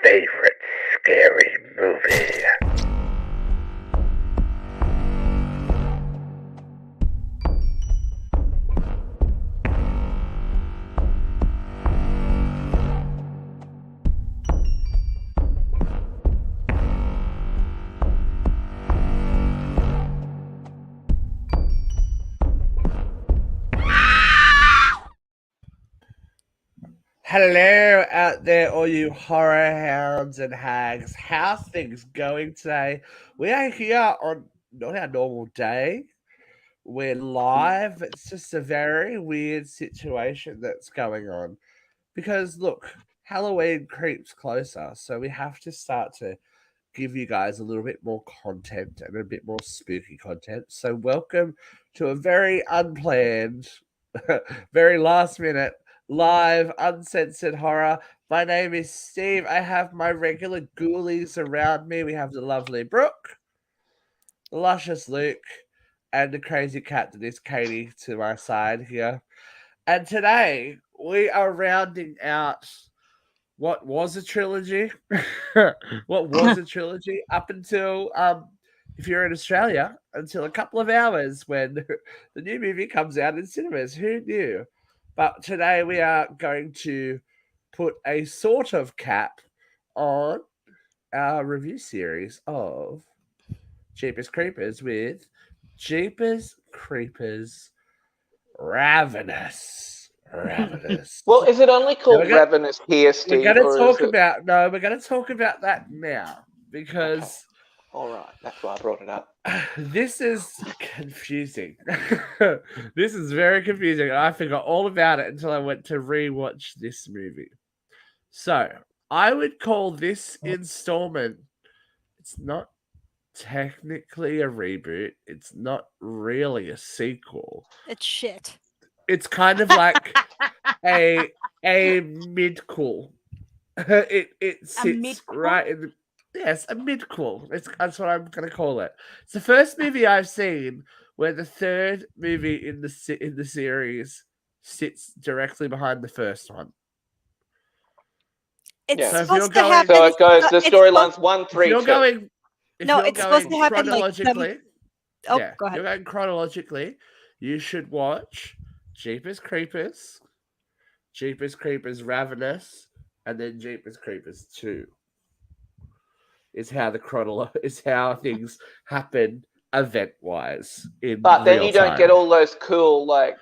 favorite scary movie. Hello out there, all you horror hounds and hags. How's things going today? We are here on not our normal day. We're live. It's just a very weird situation that's going on. Because look, Halloween creeps closer, so we have to start to give you guys a little bit more content and a bit more spooky content. So welcome to a very unplanned, very last minute, live, uncensored horror. My name is Steve. I have my regular ghoulies around me. We have the lovely Brooke, the luscious Luke, and the crazy cat that is Katie to my side here. And today we are rounding out what was a trilogy. What was a trilogy up until if you're in Australia, until a couple of hours when the new movie comes out in cinemas. Who knew? But today we are going to put a sort of cap on our review series of Jeepers Creepers with Jeepers Creepers Ravenous. Ravenous. Well, is it only Now called Ravenous here, we're Steve? gonna or talk is it... about no, we're gonna talk about that now because Okay. All right, that's why I brought it up. this is confusing. This is very confusing. I forgot all about it until I went to rewatch this movie. So I would call this installment. It's not technically a reboot. It's not really a sequel. It's shit. It's kind of like a midquel. It sits midquel? right in the, yes, a midquel. That's what I'm gonna call it. It's the first movie I've seen where the third movie in the series sits directly behind the first one. It's Yeah. So if supposed you're to going, happen. So it goes the it's storylines supposed- 1, 3, if you're 2. going, if No, you're it's supposed going to happen like chronologically, Oh, yeah, go ahead. you're going chronologically, you should watch Jeepers Creepers, Jeepers Creepers Ravenous, and then Jeepers Creepers 2. Is how is how things happen event wise in But then real you don't time. get all those cool, like,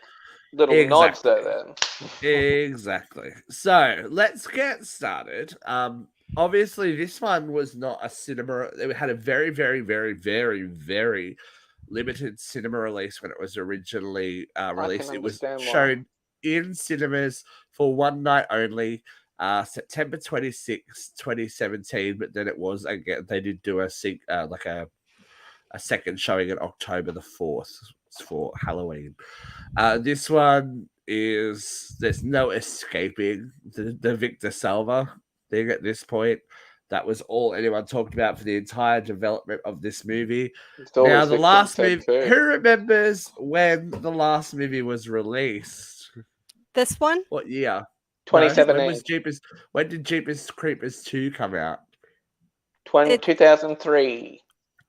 little nods Exactly. there then. Exactly. So let's get started. Obviously this one was not a cinema. It had a very, very, very, very, very limited cinema release when it was originally released. It was understand why. shown in cinemas for one night only. September 26th, 2017, but then it was again they did do a second showing on October the 4th for Halloween. This one is there's no escaping the Victor Salva thing at this point. That was all anyone talked about for the entire development of this movie. It's always Now, the Victor last said movie, too. who remembers when the last movie was released? This one? What year? No, 2017. when did Jeepers Creepers 2 come out? 2003.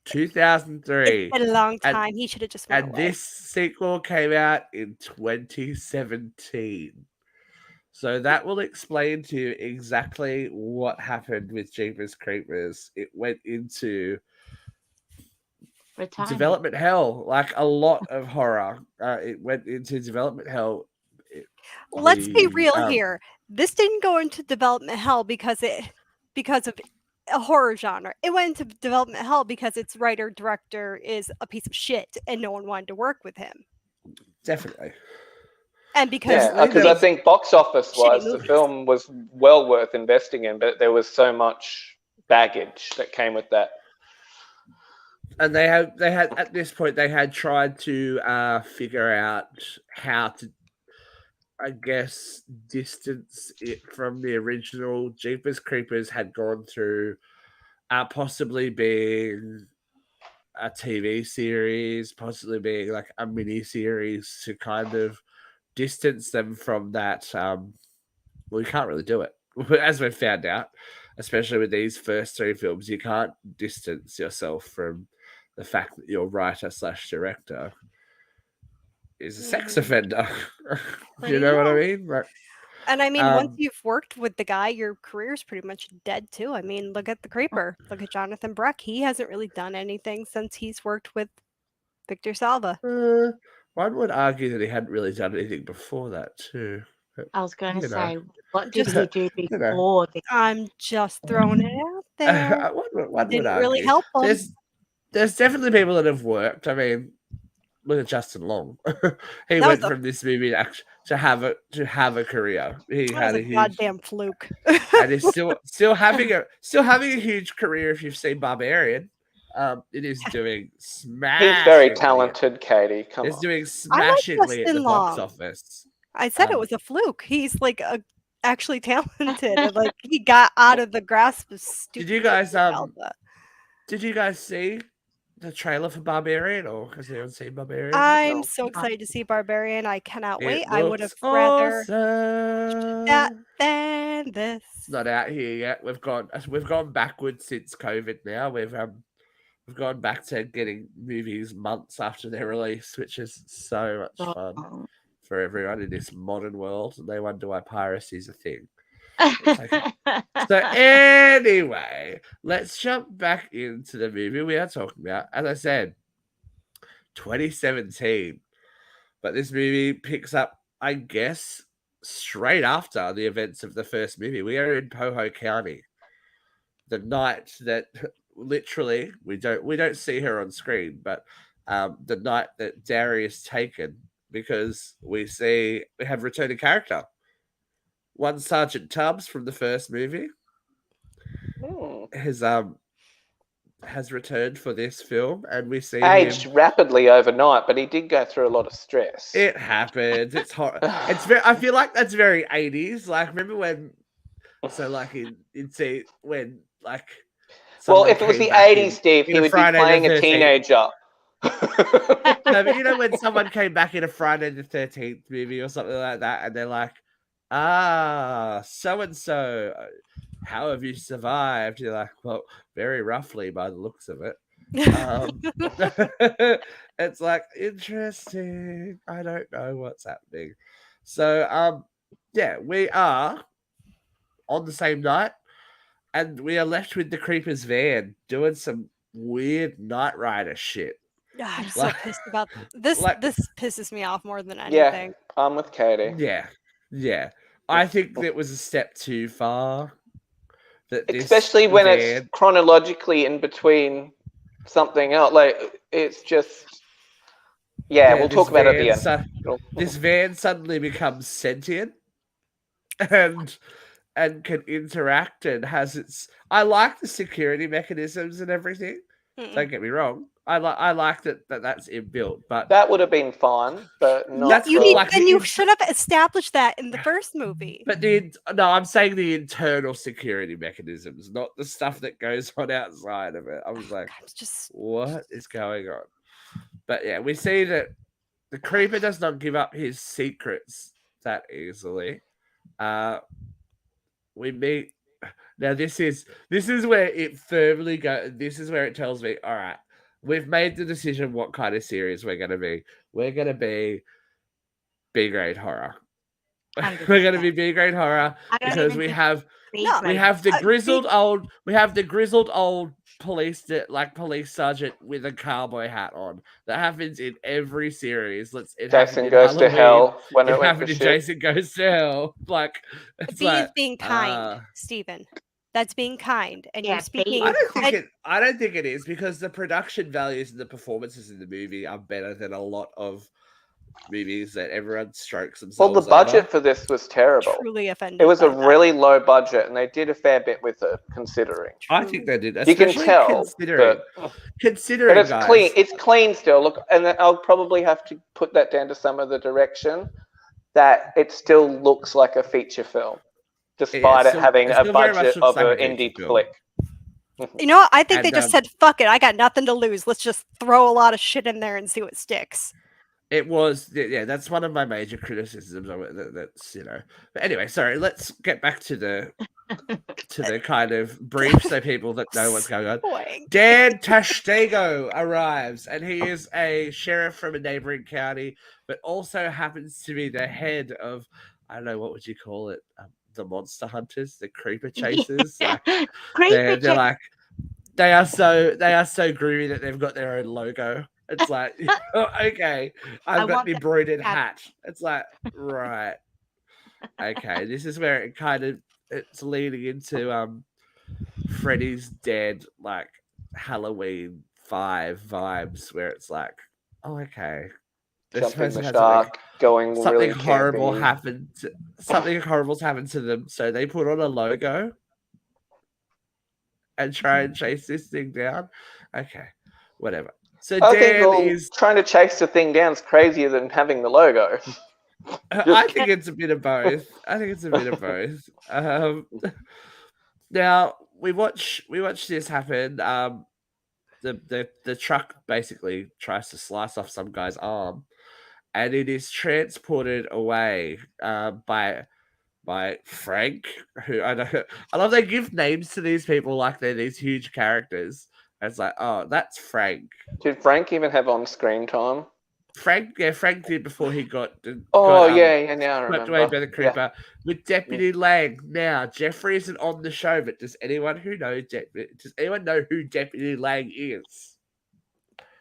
2003. It's been a long time. He should have just went And away. this sequel came out in 2017. So that will explain to you exactly what happened with Jeepers Creepers. It went into development hell, like a lot of horror. It went into development hell. Let's be real here. This didn't go into development hell because of a horror genre. It went into development hell because its writer director is a piece of shit and no one wanted to work with him. Definitely. And because I think box office wise, the movies. film was well worth investing in, but there was so much baggage that came with that. And they had at this point they had tried to figure out how to, I guess, distance it from the original. Jeepers Creepers had gone through possibly being a TV series, possibly being like a mini series to kind of distance them from that. Well, you can't really do it, as we've found out. especially with these first 3 films, you can't distance yourself from the fact that your writer/director is a sex offender. You know what I mean? Like, and I mean, once you've worked with the guy, your career's pretty much dead too. I mean, look at the Creeper. Look at Jonathan Breck. He hasn't really done anything since he's worked with Victor Salva. one would argue that he hadn't really done anything before that too. But, I was going you to know. say, what did Just- he do you know. before this? I'm just throwing it out there. one would Didn't argue. really help him. There's definitely people that have worked. I mean, look at Justin Long. He That went was a- from this movie to have a career. He That had was a a huge, goddamn fluke. and he's still having a huge career. If you've seen Barbarian, it is doing smashingly. He's very talented, Katie. Come It's on. doing smashingly at the Justin box Long. office. I said it was a fluke. He's like actually talented, and like he got out of the grasp of stupid. Did you guys Victor Salva. Did you guys see the trailer for Barbarian, or has anyone seen Barbarian? I'm No. so excited to see Barbarian. I cannot It wait. I would have looks rather awesome. that than this. It's not out here yet. We've gone backwards since COVID. Now we've gone back to getting movies months after their release, which is so much fun for everyone in this modern world. And they wonder why piracy is a thing. So anyway, let's jump back into the movie we are talking about. As I said, 2017. But this movie picks up, I guess, straight after the events of the first movie. We are in Poho County. The night that literally we don't see her on screen, but the night that Derry is taken, because we have returning character. One Sergeant Tubbs from the first movie has returned for this film, and we see aged him rapidly overnight, but he did go through a lot of stress. It happens. It's hot. It's very. I feel like that's very 80s. Like, remember when? So, like in see when like. Well, if it was the 80s, Steve, he would be playing a teenager. No, but you know when someone came back in a Friday the 13th movie or something like that, and they're like, so and so, how have you survived? You're like, well, very roughly by the looks of it. It's like, interesting. I don't know what's happening. So, yeah, we are on the same night, and we are left with the Creeper's van doing some weird Knight Rider shit. I'm so pissed about this. This pisses me off more than anything. Yeah, I'm with Katie. Yeah. I think that was a step too far. Especially when it's chronologically in between something else. Like, it's just... Yeah, we'll talk about it at the end. This van suddenly becomes sentient and can interact and has its... I like the security mechanisms and everything. Don't get me wrong. I like that's inbuilt, but that would have been fun, but not. You should have established that in the first movie. But I'm saying the internal security mechanisms, not the stuff that goes on outside of it. I was like, what is going on? But yeah, we see that the Creeper does not give up his secrets that easily. We meet. Now this is where it firmly goes. This is where it tells me, all right, we've made the decision what kind of series we're going to be. We're going to be B-grade horror. 100%. We're going to be B-grade horror because we have the grizzled old police sergeant with a cowboy hat on. That happens in every series. Jason Goes to Hell. When it happened to Jason Goes to Hell. Like, it's being kind, Stephen. That's being kind, and you're speaking. I don't think it is, because the production values and the performances in the movie are better than a lot of movies that everyone strokes themselves. Well, the budget for this was terrible. Truly offended. It was a really low budget, and they did a fair bit with it, considering. I think they did. You can tell, considering, but it's guys. clean. It's clean still. Look, and I'll probably have to put that down to some of the direction. That it still looks like a feature film, despite it having a budget of an indie flick. You know what? I think they just said, "Fuck it, I got nothing to lose. Let's just throw a lot of shit in there and see what sticks." It was, that's one of my major criticisms of it. That's, But anyway, sorry, let's get back to the to kind of brief so people that know what's going on. Dan Tashtego arrives, and he is a sheriff from a neighboring county, but also happens to be the head of, I don't know, what would you call it? The monster hunters, the creeper chasers. Like, they're like, they are so groovy that they've got their own logo. It's like, okay, I've got the embroidered hat. It's like, right. Okay, this is where it's leading into Freddy's Dead, like Halloween 5 vibes, where it's like, oh, okay, jumping the shark, going something really horrible campy. happened. Something horrible's happened to them, so they put on a logo and try and chase this thing down. Okay, whatever. So Dan is trying to chase the thing down is crazier than having the logo. I think it's a bit of both. Now we watch this happen. The truck basically tries to slice off some guy's arm, and it is transported away by Frank, who I love. They give names to these people like they're these huge characters. And it's like, oh, that's Frank. Did Frank even have on-screen time? Frank did before he got now I remember. Away by the creeper with Deputy Lang. Now Jeffrey isn't on the show, but does anyone know who Deputy Lang is?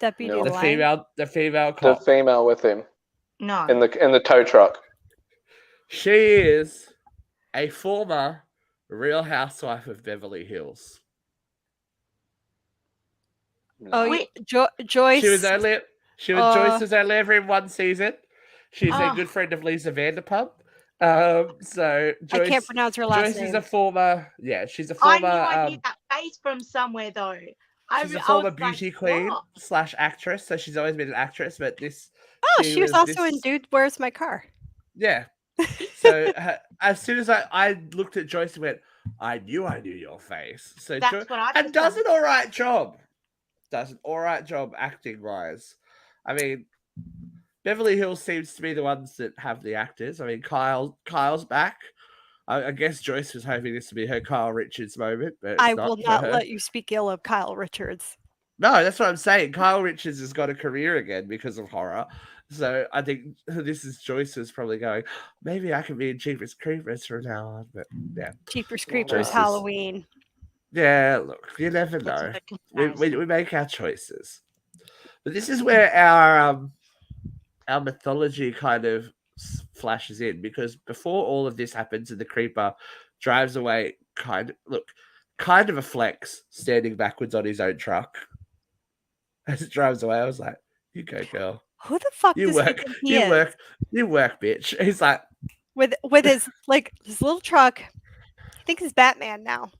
Deputy No. Lang, the female cop, the female with him. No, in the tow truck. She is a former Real Housewife of Beverly Hills. Oh, Joyce. Joyce was only ever in one season. She's a good friend of Lisa Vanderpump. So Joyce, I can't pronounce her last name. Joyce is a former. Yeah, she's a former. I knew that face from somewhere though. She's a former beauty queen / actress. So she's always been an actress, but this. Oh, she was also in Dude, Where's My Car? Yeah. So as soon as I looked at Joyce and went, I knew your face. So that's what I does an all right job. Does an all right job acting wise. I mean, Beverly Hills seems to be the ones that have the actors. I mean, Kyle's back. I guess Joyce was hoping this to be her Kyle Richards moment, but I will not let you speak ill of Kyle Richards. No, that's what I'm saying. Kyle Richards has got a career again because of horror. So I think this is Joyce was probably going, maybe I can be in Jeepers Creepers from now on. But yeah. Jeepers Creepers Halloween. Yeah, look, you never know. We make our choices. But this is where our mythology kind of flashes in, because before all of this happens and the creeper drives away, kind of a flex, standing backwards on his own truck. As it drives away, I was like, you go, girl. Who the fuck you work, bitch. He's like with his his little truck. I think he's Batman now.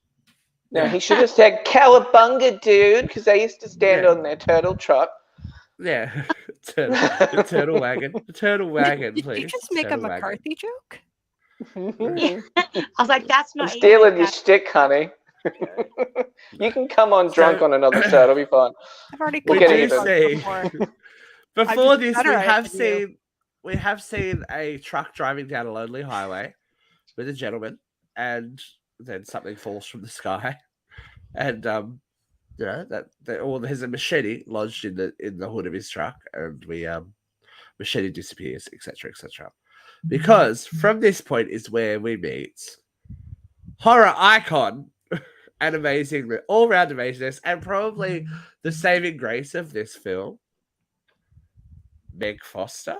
No, he should have said Cowabunga, dude, because they used to stand on their turtle truck. Yeah, the turtle wagon. The turtle wagon, please. Did you just make a McCarthy joke? I was like, that's not stealing your shtick, honey. You can come on drunk on another show. It'll be fun. I've already before this, we have seen a truck driving down a lonely highway with a gentleman, and then something falls from the sky, and there's a machete lodged in the hood of his truck, and machete disappears, etc., etc. Because from this point is where we meet horror icon and all-round amazingness, and probably the saving grace of this film, Meg Foster.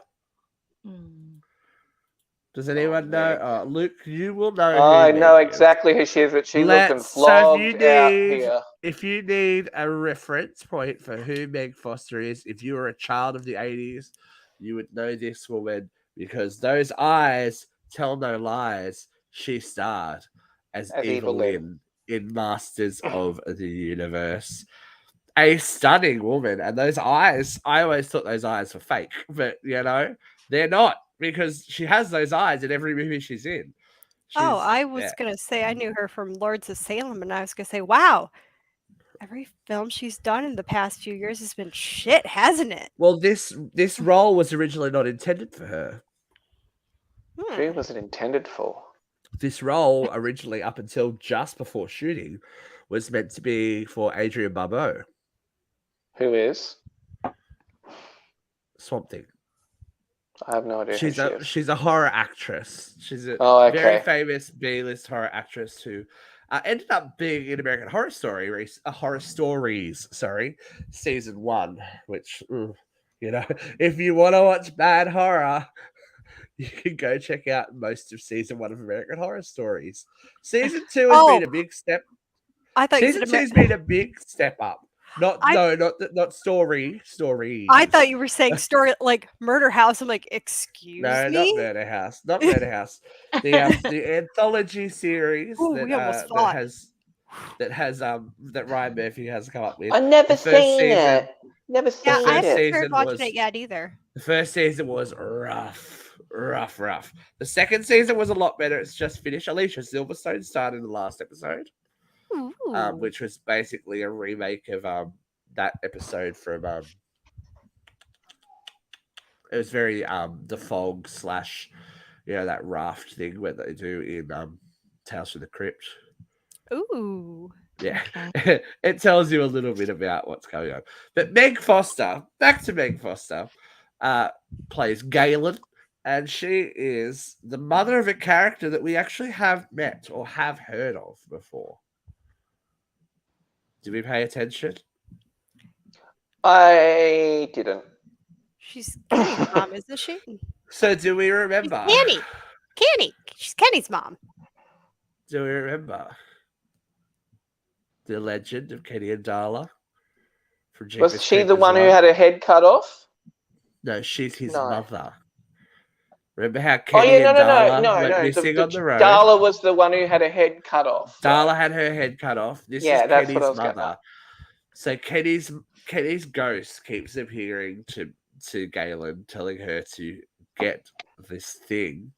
Does anyone know? Luke, you will know. I know exactly who she is, but she's looking flogged out here. If you need a reference point for who Meg Foster is, if you were a child of the 80s, you would know this woman, because those eyes tell no lies. She starred as Evil Lynn in Masters of the Universe. A stunning woman, and those eyes, I always thought those eyes were fake, but they're not, because she has those eyes in every movie she's in. I was gonna say I knew her from Lords of Salem, and I was gonna say, wow, every film she's done in the past few years has been shit, hasn't it? Well, this role was originally not intended for her. Who was it intended for? this role originally, up until just before shooting, was meant to be for Adrienne Barbeau. Who is? Swamp Thing. I have no idea who she is. She's a horror actress. She's a very famous B-list horror actress who ended up being in American Horror Stories, season 1, which, if you want to watch bad horror, you can go check out most of season 1 of American Horror Stories. Season 2 has been a big step. I thought season 2 has been a big step up. Not story. I thought you were saying story like Murder House. I'm like, excuse me? No, not Murder House. Not Murder House. The anthology series that Ryan Murphy has come up with. I've never seen it. Never seen it. I haven't started watching it yet either. The first season was rough. The second season was a lot better. It's just finished. Alicia Silverstone started in the last episode. Which was basically a remake of that episode from it was very the fog / that raft thing where they do in Tales from the Crypt. Ooh. Yeah. Okay. It tells you a little bit about what's going on. But Meg Foster, back to Meg Foster, plays Galen, and she is the mother of a character that we actually have met or have heard of before. Did we pay attention? I didn't. She's Kenny's mom, isn't she? So do we remember? Kenny. She's Kenny's mom. Do we remember the legend of Kenny and Darla? Was she the one who had her head cut off? No, she's his mother. Remember how Kenny and Darla went missing on the road? Darla was the one who had her head cut off. Darla had her head cut off. This is Kenny's mother. So Kenny's ghost keeps appearing to Galen, telling her to get this thing.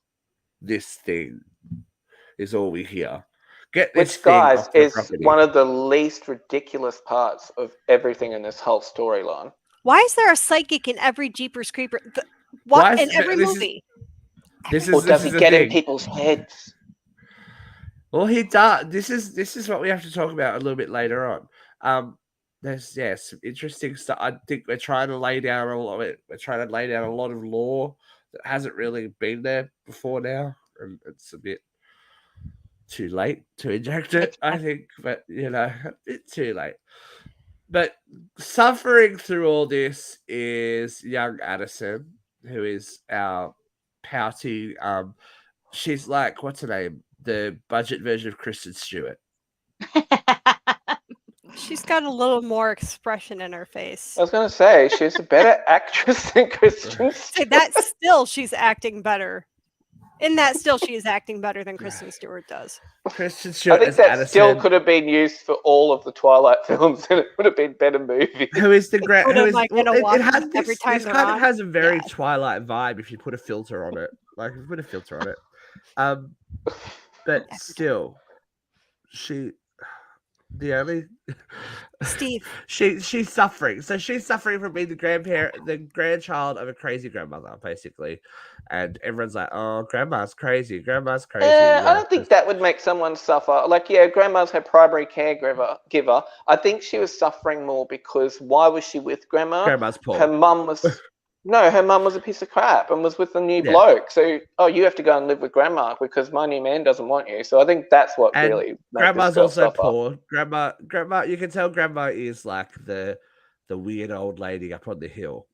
This thing is all we hear. Get this Which, guys, is one of the least ridiculous parts of everything in this whole storyline. Why is there a psychic in every Jeepers Creeper? In every movie? Does he get in people's heads? Well, he does. This is what we have to talk about a little bit later on. There's some interesting stuff. I think we're trying to lay down a lot of it. We're trying to lay down a lot of lore that hasn't really been there before now, and it's a bit too late to inject it, I think. But a bit too late. But suffering through all this is young Addison, who is our pouty. She's like, what's her name? The budget version of Kristen Stewart. She's got a little more expression in her face. I was going to say, she's a better actress than Kristen Stewart. She's acting better. In that still, she is acting better than Kristen Stewart does. Kristen Stewart. I think that still could have been used for all of the Twilight films, and it would have been better movies. Who is the great? This kind of has a very Twilight vibe if you put a filter on it. Like if you put a filter on it. But still, Steve. She's suffering. So she's suffering from being the grandchild of a crazy grandmother, basically. And everyone's like, "Oh, grandma's crazy. Grandma's crazy." I don't think that would make someone suffer. Like, grandma's her primary caregiver. I think she was suffering more because why was she with grandma? Grandma's poor. Her mum was her mum was a piece of crap and was with a new bloke. So, you have to go and live with grandma because my new man doesn't want you. So I think that's what really made grandma's also poor. Grandma, you can tell grandma is like the weird old lady up on the hill.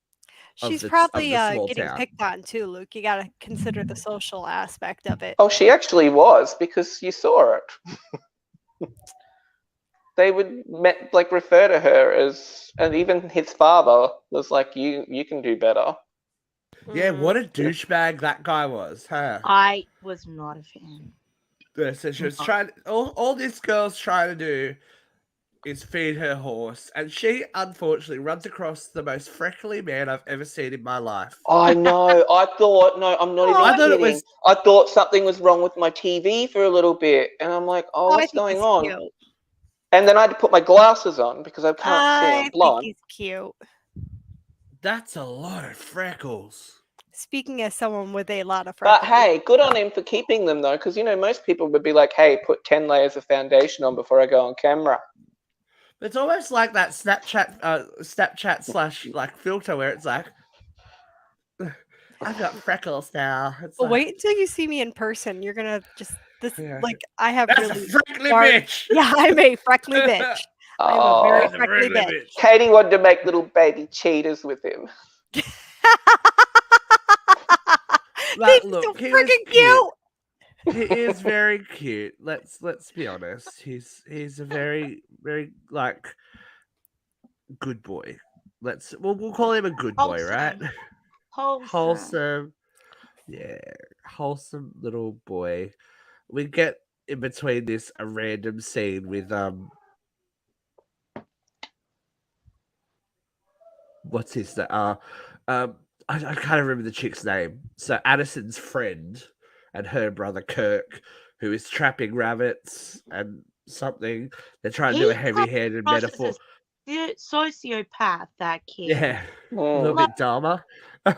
She's probably getting picked on too, Luke. You got to consider the social aspect of it. Oh, she actually was, because you saw it. They would refer to her as, and even his father was like, you can do better. Yeah, what a douchebag that guy was, huh? I was not a fan. Yeah, so she was trying, all this girl's trying to do is feed her horse, and she unfortunately runs across the most freckly man I've ever seen in my life. I know. I thought, no, I'm not even kidding. I thought something was wrong with my TV for a little bit, and I'm like, what's going on? Cute. And then I had to put my glasses on because I can't see. I'm blind. I think he's cute. That's a lot of freckles. Speaking as someone with a lot of freckles. But hey, good on him for keeping them though, because most people would be like, "Hey, put 10 layers of foundation on before I go on camera." It's almost like that Snapchat slash like filter where it's like, I've got freckles now. It's Well, like, wait until you see me in person. You're gonna just Yeah. I have that's really a freckly dark- bitch. Yeah, I'm a freckly bitch. I'm a very That's a freckly freckly bitch. Katie wanted to make little baby cheetahs with him. Like, They're look, so he was freaking cute. cute. He is very cute. Let's be honest. He's a very very like good boy. We'll call him a good boy, right? Wholesome. Yeah, wholesome little boy. We get in between this a random scene with what's his name? I can't remember the chick's name. So Addison's friend and her brother Kirk, who is trapping rabbits and something. They're trying to do a heavy-handed metaphor. Sociopath, that kid. Yeah, a little bit dumber. Yeah.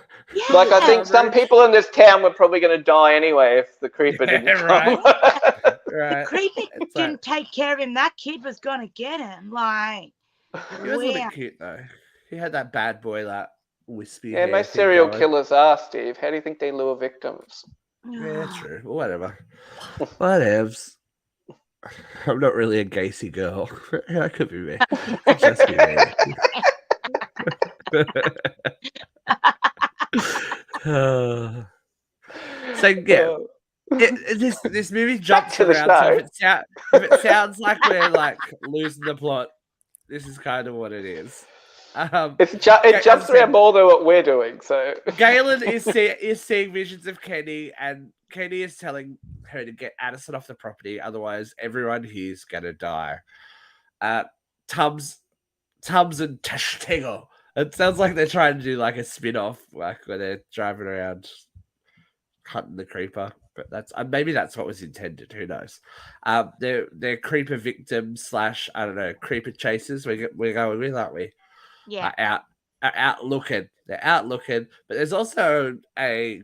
Like, I think some people in this town were probably going to die anyway if the creeper didn't come. Right. The creeper didn't take care of him. That kid was going to get him. Like, he was a little bit cute though. He had that bad boy, that wispy hair. Most serial killers are, Steve. How do you think they lure victims? Yeah, true. Whatever. Whatevs. I'm not really a Gacy girl. Yeah, it could be me. Could just be me. So yeah, this movie jumps around. So if it sounds like we're like losing the plot, this is kind of what it is. It jumps around more than what we're doing. So Galen is seeing visions of Kenny, and Kenny is telling her to get Addison off the property, otherwise everyone here's gonna die. Tubbs and Tashtego. It sounds like they're trying to do like a spin-off, like where they're driving around hunting the creeper. But that's maybe that's what was intended. Who knows? They're creeper victims / I don't know, creeper chasers. We're going with, aren't we? Yeah. Out looking. They're out looking, but there's also a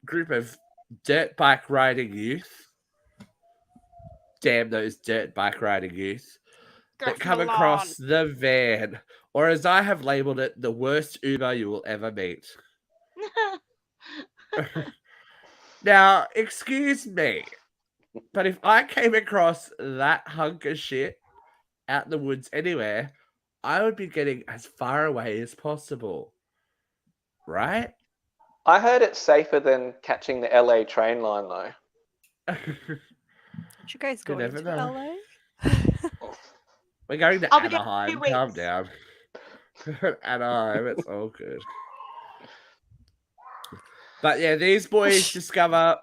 group of dirt bike riding youth. Damn those dirt bike riding youth that come across the van, or as I have labeled it, the worst Uber you will ever meet. Now, excuse me, but if I came across that hunk of shit out in the woods anywhere, I would be getting as far away as possible. Right? I heard it's safer than catching the LA train line, though. Aren't you guys going to LA? We're going to Anaheim. Calm down. Anaheim, it's all good. But yeah, these boys discover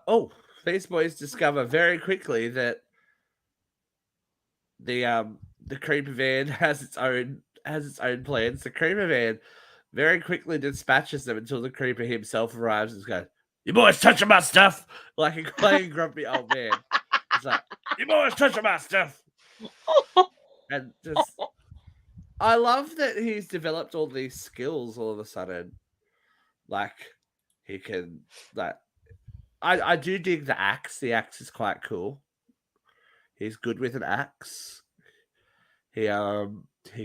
very quickly that the creeper van has its own plans. The creeper van very quickly dispatches them until the creeper himself arrives and goes, "You boys touching my stuff?" Like a playing grumpy old man. It's like, "You boys touching my stuff?" And just, I love that he's developed all these skills all of a sudden. Like, he can, like, I do dig the axe. The axe is quite cool. He's good with an axe. He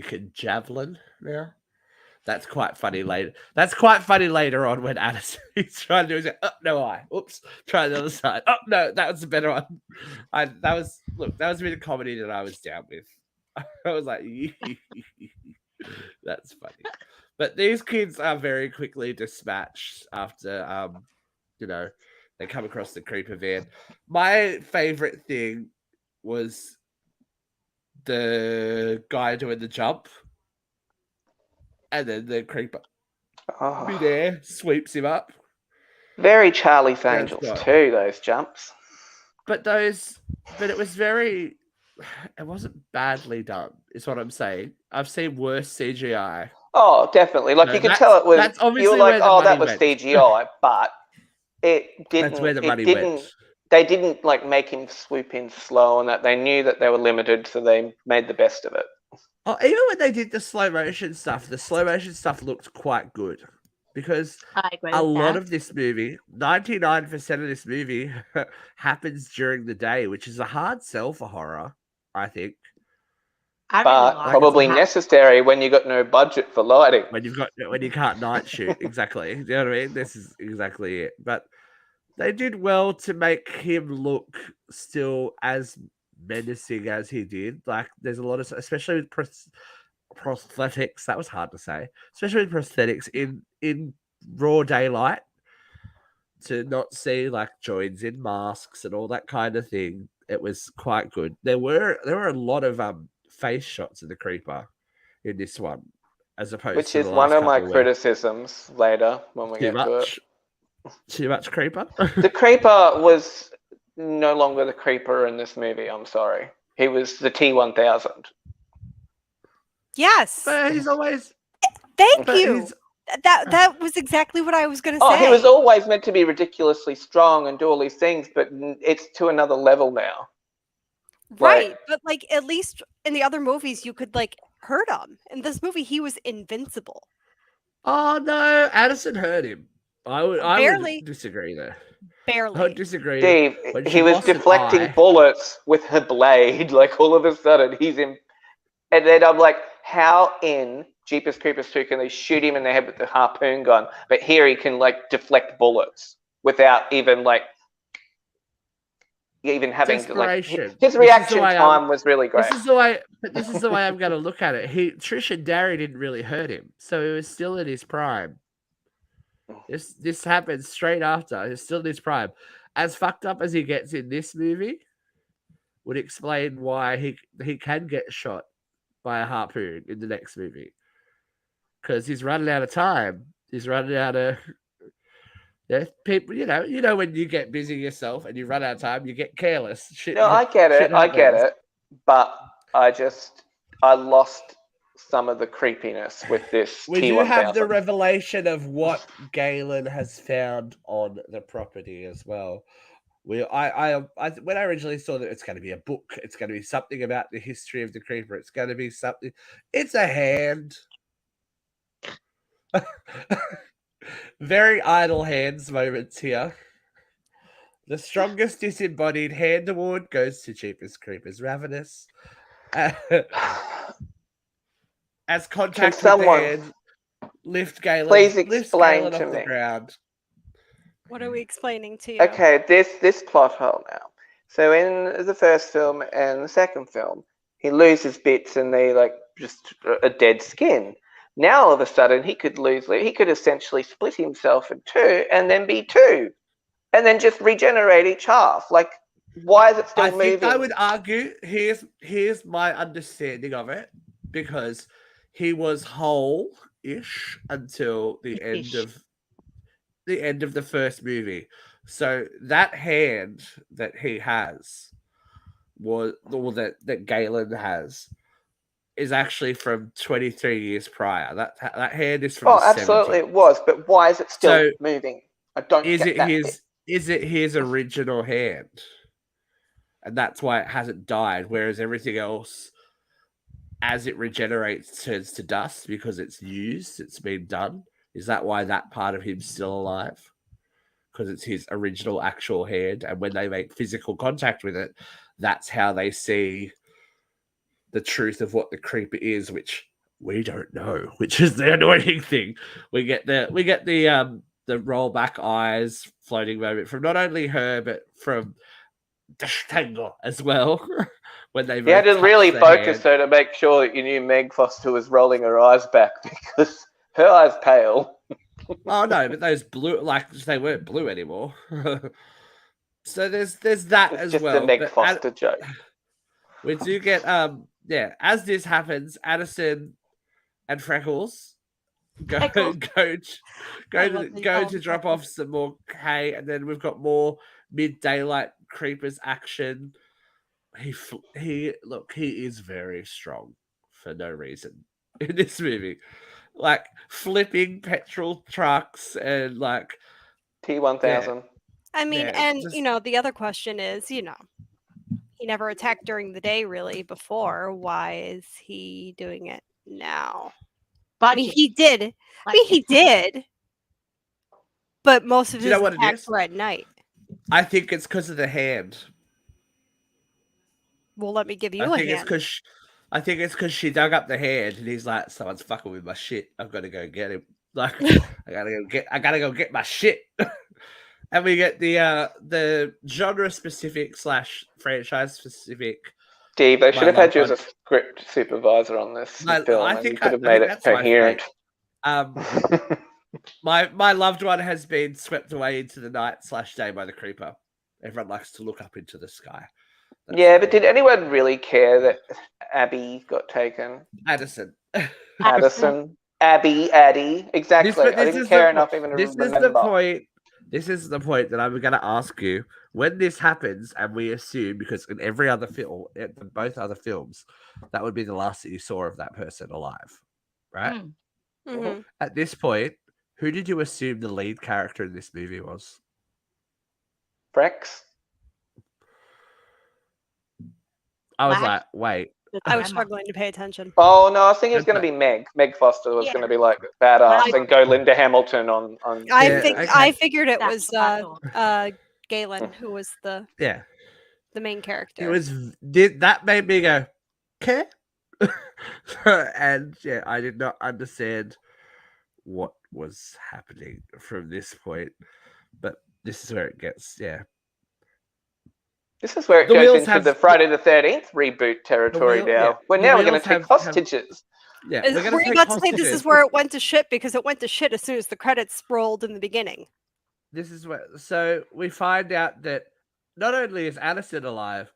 can javelin now. That's quite funny later. That's quite funny later on when Addison he's trying to do it. Oh, no, oops. Try the other side. Oh no, that was a better one. That was a bit of comedy that I was down with. I was like, that's funny. But these kids are very quickly dispatched after they come across the creeper van. My favorite thing was the guy doing the jump. And then the creeper midair sweeps him up. Very Charlie's Angels too, those jumps. But it was very, it wasn't badly done, is what I'm saying. I've seen worse CGI. Oh, definitely. Like, you could tell it was, that's obviously you were like, where the that was went. CGI, but it didn't. That's where the money went. They didn't like make him swoop in slow, and that they knew that they were limited, so they made the best of it. Oh, even when they did the slow motion stuff looked quite good. because a lot of this movie, 99% of this movie happens during the day, which is a hard sell for horror, I think. But probably necessary when you got no budget for lighting. When you can't night shoot, exactly. You know what I mean? This is exactly it. But they did well to make him look still as menacing as he did. Like there's a lot of, especially with prosthetics. That was hard to say, especially with prosthetics in raw daylight. To not see like joins in masks and all that kind of thing, it was quite good. There were a lot of face shots of the creeper in this one, as opposed which to is one of my criticisms later when we get to it. Too much creeper. The creeper was no longer the creeper in this movie. I'm sorry, he was the T-1000. Yes, but he's always. Thank you. That was exactly what I was going to say. Oh, he was always meant to be ridiculously strong and do all these things, but it's to another level now. Right, but like at least in the other movies you could like hurt him. In this movie, he was invincible. Oh no, Addison hurt him. I would disagree there. Barely. I would disagree. Steve, he was deflecting bullets with her blade. Like all of a sudden, he's in, and then I'm like, how in Jeepers Creepers 2 can they shoot him in the head with the harpoon gun, but here he can like deflect bullets without even like having like his reaction time was really great. This is the way I'm going to look at it. Trish and Darry didn't really hurt him, so he was still in his prime. This happened straight after. He's still in his prime. As fucked up as he gets in this movie, would explain why he can get shot by a harpoon in the next movie. Because he's running out of time. He's running out of people. You know when you get busy yourself and you run out of time, you get careless. I get it. But I lost some of the creepiness with this. We do have the revelation of what Galen has found on the property as well. When I originally saw that it's going to be a book, it's going to be something about the history of the creeper. It's going to be something. It's a hand. Very idle hands moments here. The strongest disembodied hand award goes to Jeepers Creepers Ravenous. As contact with the hand, lift Galen. Please explain to me. The ground. What are we explaining to you? Okay, this plot hole now. So in the first film and the second film, he loses bits and they like just a dead skin. Now all of a sudden he could essentially split himself in two and then be two, and then just regenerate each half. Like, why is it still moving? I would argue here's my understanding of it, because he was whole-ish until the end of the first movie. So that hand that he has that Galen has is actually from 23 years prior. That hand is from the 70s. Absolutely it was, but why is it still moving? I don't get that bit. Is it his original hand? And that's why it hasn't died, whereas everything else, as it regenerates, turns to dust because it's used, it's been done. Is that why that part of him's still alive? Because it's his original actual hand, and when they make physical contact with it, that's how they see the truth of what the creeper is, which we don't know, which is the annoying thing. We get the rollback eyes floating moment from not only her but from Tango as well. When they had to really focus though to make sure that you knew Meg Foster was rolling her eyes back, because her eyes pale. Oh no, but those blue, like they weren't blue anymore. So there's that as just well. Just the Meg Foster joke. We do get as this happens, Addison and Freckles go to drop off some more hay, and then we've got more mid-daylight creepers action. He is very strong for no reason in this movie, like flipping petrol trucks and like T-1000. Yeah. I mean, the other question is, he never attacked during the day really before. Why is he doing it now? But he did. He did. But most of Do you his know what it attacks is? were at night. I think it's because of the hand. Well, let me give you a hand. I think it's because she dug up the hand, and he's like, "Someone's fucking with my shit. I've got to go get him. Like, I gotta go get my shit." And we get the genre specific / franchise specific. Steve, they should have had you as a script supervisor on this film, and you could have made it coherent. My loved one has been swept away into the night / day by the creeper. Everyone likes to look up into the sky. Yeah, but did anyone really care that Abby got taken? Addison. Addie. Exactly. I didn't care enough even to remember. This is the point that I'm going to ask you. When this happens, and we assume, because in every other film, both other films, that would be the last that you saw of that person alive, right? Mm-hmm. At this point, who did you assume the lead character in this movie was? Rex? I was like, wait. I was struggling to pay attention. Oh, no, I was thinking it was going to be Meg. Meg Foster was going to be like badass and go Linda Hamilton on. I figured it was Galen who was the main character. That made me go, okay? And yeah, I did not understand what was happening from this point. But this is where it gets, This is where it goes into the Friday the 13th reboot territory now. We're going to take hostages. Were you about to say this is where it went to shit? Because it went to shit as soon as the credits rolled in the beginning. This is where... So we find out that not only is Addison alive,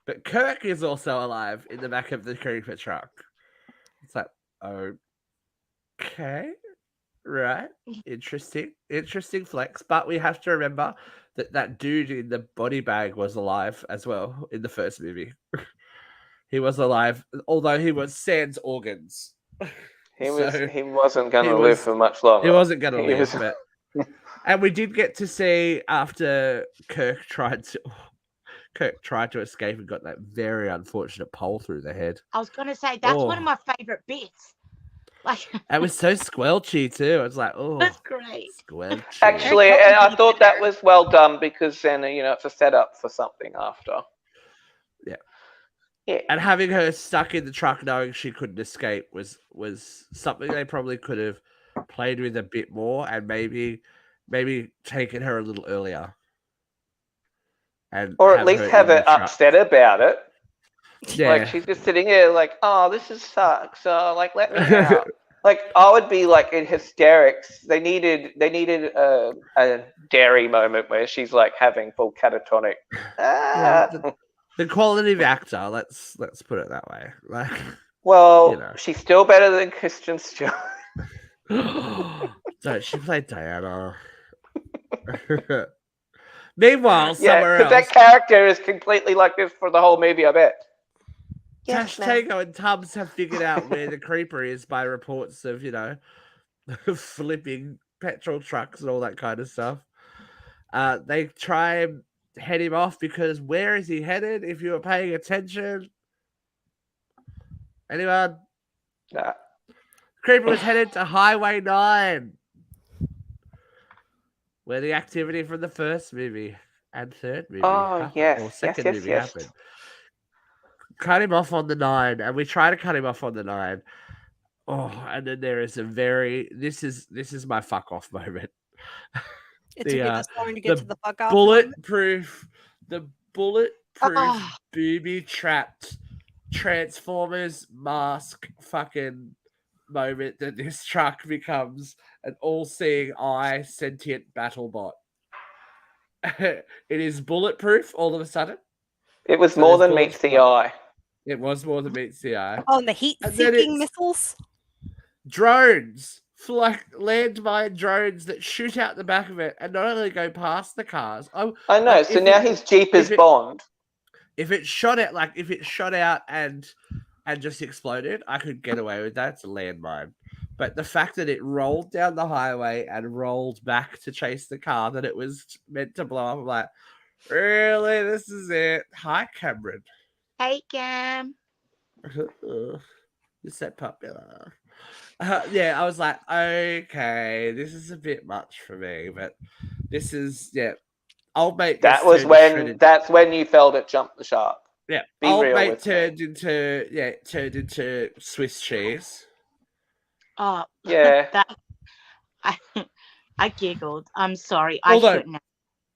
but Kirk is also alive in the back of the creeper truck. It's like, okay, right. Interesting flex. But we have to remember that dude in the body bag was alive as well in the first movie. He was alive, although he was sans organs. He wasn't going to live for much longer. He wasn't going to live, but... And we did get to see after Kirk tried to escape and got that very unfortunate pole through the head. I was going to say, that's one of my favorite bits. It was so squelchy too. It's like, that's great. Squelchy. Actually, I thought that was well done because then it's a setup for something after. Yeah. And having her stuck in the truck, knowing she couldn't escape, was something they probably could have played with a bit more, and maybe taken her a little earlier, or at least have her upset about it. Yeah. Like she's just sitting here like, oh, this just sucks. Like, let me out. Like I would be like in hysterics. They needed a dairy moment where she's like having full catatonic. The quality of actor, let's put it that way. Like, well, she's still better than Kristen Stewart. So she played Diana. Meanwhile, somewhere else, that character is completely like this for the whole movie, I bet. Tash Tango and Tubbs have figured out where the creeper is by reports of, flipping petrol trucks and all that kind of stuff. They try and head him off because where is he headed? If you were paying attention, anyone? Nah. Creeper was headed to Highway 9, where the activity from the first movie and third movie or second movie happened. Cut him off on the 9, and we try to cut him off on the 9. Oh, and then there is a this is my fuck off moment. It took me this long to get to the fuck off. The bulletproof booby trapped Transformers mask fucking moment that this truck becomes an all-seeing eye sentient battle bot. It is bulletproof all of a sudden. It was more than meets the eye. It was more than meets the eye. Oh, and the heat-seeking missiles? Drones. Landmine drones that shoot out the back of it and not only go past the cars. I know. So now his Jeep is Bond. If it shot out and just exploded, I could get away with that. It's a landmine. But the fact that it rolled down the highway and rolled back to chase the car that it was meant to blow up, I'm like, really? This is it? Hi, Cameron. Hey, Cam. You're so popular. I was like, okay, this is a bit much for me, but this is old mate. That's when you felt it jumped the shark. Yeah, Be old real mate with turned me. into Swiss cheese. Oh yeah, I giggled. I'm sorry, I shouldn't have,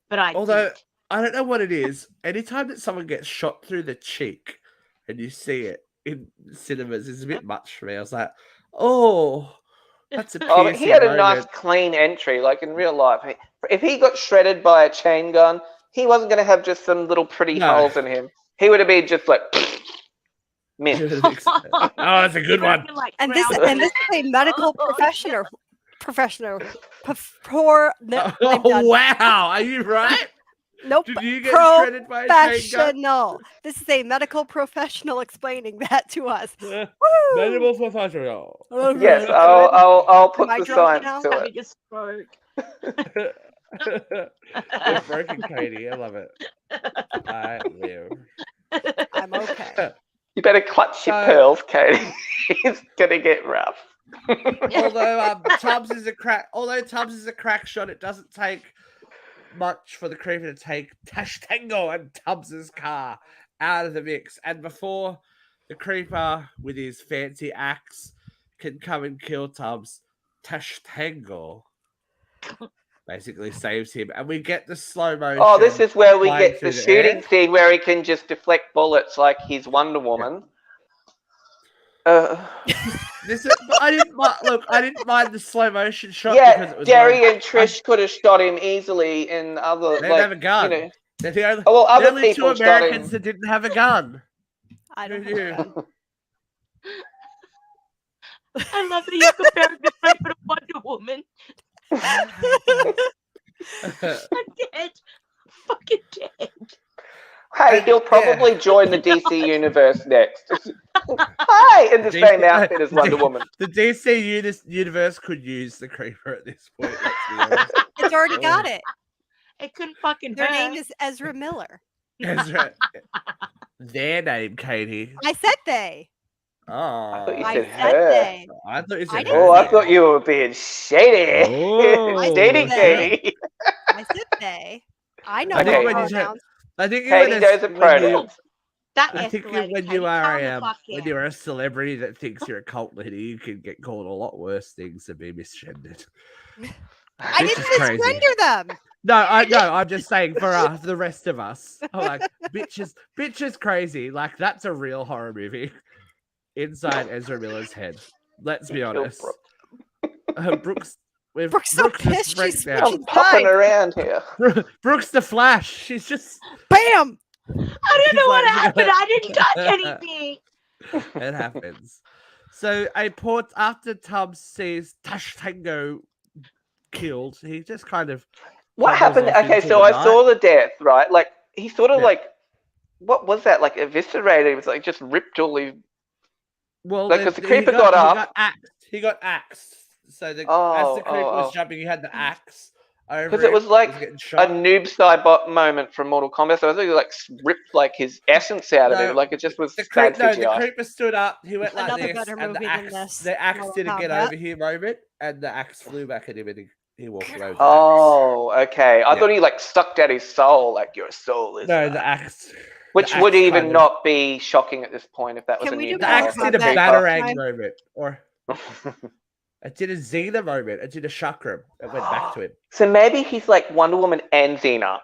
but I did. I don't know what it is. Anytime that someone gets shot through the cheek and you see it in cinemas, is a bit much for me. I was like, oh, that's a piercing but he had a moment. nice clean entry, like in real life. If he got shredded by a chain gun, he wasn't going to have just some little pretty holes in him. He would have been just like mint. Oh, that's a good one. And this is a medical professional. Oh, wow, are you right? Nope. Did you get shredded by a chain gun? Professional. This is a medical professional explaining that to us. Medical professional. Yes, I'll put the science to Having a stroke. It's broken, Katie. I love it. I live. I'm okay. You better clutch your pearls, Katie. It's gonna get rough. Although Tubbs is a crack shot, it doesn't take much for the creeper to take Tash Tango and Tubbs's car out of the mix. And before the creeper with his fancy axe can come and kill Tubbs, Tash Tango basically saves him. And we get the slow motion. Oh, this is where we get the shooting scene where he can just deflect bullets like he's Wonder Woman. I didn't mind the slow motion shot. Yeah, because it was Jerry and Trish could have shot him easily in other. They didn't have a gun. They're the only two Americans that didn't have a gun. I don't know. I love that you're comparing the creeper to Wonder Woman. I'm dead. Fucking dead. Hey, he'll probably join the DC universe next. Hi, in the same outfit as Wonder Woman. The DC universe could use the creeper at this point. Let's be honest. It's already got it. It couldn't fucking. Their name is Ezra Miller. Ezra. Their name, Katie. I said they. Oh, I thought you I said said her. they. I thought you said I her. Oh, I thought you were being shady. Oh. Shady, Katie. I said they. I know Okay. what pronouns. I think Katie knows the pronouns. I think when you are a celebrity that thinks you're a cult leader, you can get called a lot worse things than be misgendered. I didn't misgender them. No, I'm just saying for the rest of us. I'm like, bitch is crazy. Like, that's a real horror movie inside Ezra Miller's head. Let's be honest. Brooks so pissed she's I'm popping around here. Brooks the Flash. She's just BAM! I don't know what happened. I didn't touch anything. It happens. So after Tubbs sees Tash Tango killed, he just kind of what happened? Okay, so I saw the death, right? Like he sort of like what was that? Like eviscerated. It was like just ripped all his. Well, like because the creeper got up. He got axed. So as the creeper was jumping, he had the axe over. Because it was like a noob Cybot moment from Mortal Kombat. So I think he like ripped like his essence out of him. Like it just was the creeper stood up. He went like Another this, better and movie than this. the axe didn't get over here moment, and the axe flew back at him, and he walked away. Oh, okay. I thought he like sucked out his soul, like your soul is. No, the axe. Which would even not be shocking at this point if that was a new. The axe did a batarang moment, or. It did a Xena moment. It did a chakram. It went back to him. So maybe he's like Wonder Woman and Xena.